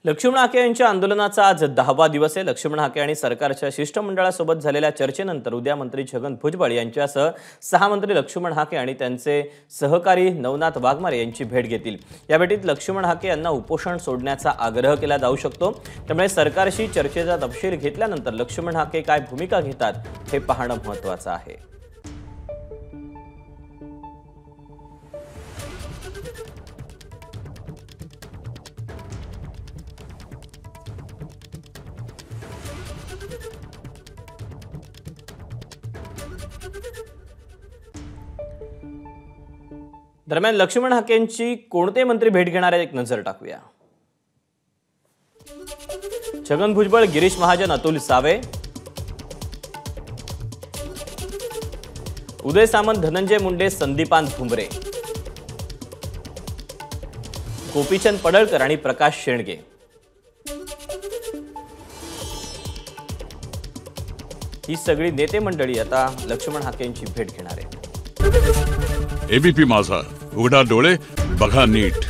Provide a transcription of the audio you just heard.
लक्ष्मण हाके यांच्या आंदोलनाचा आज 10वा दिवस आहे। लक्ष्मण हाके आणि सरकारच्या शिष्टमंडळासोबत झालेल्या चर्चेनंतर उद्या मंत्री छगन भुजबळ यांच्यासह 6 मंत्री लक्ष्मण हाके आणि त्यांचे सहकारी नवनाथ वाघमारे यांची भेट घेतील। या भेटीत लक्ष्मण हाके यांना उपोषण सोडण्याचा आग्रह केला जाऊ शकतो। त्यामुळे सरकारशी चर्चेचा तपशील घेतल्यानंतर लक्ष्मण हाके काय भूमिका घेतात हे पाहणं महत्त्वाचं आहे। दरम्यान लक्ष्मण हाकेंची कोणते मंत्री भेट घेणार आहेत एक नजर टाकूया। छगन भुजबळ, गिरीश महाजन, अतुल सावे, उदय सामंत, धनंजय मुंडे, संदीपान भुमरे, गोपीचंद पडळकर आणि प्रकाश शेंडगे ही सगळी नेते मंडळी आता लक्ष्मण हाकेंची भेट घेणार आहेत। एबीपी माझा, उघडा डोळे बघा नीट।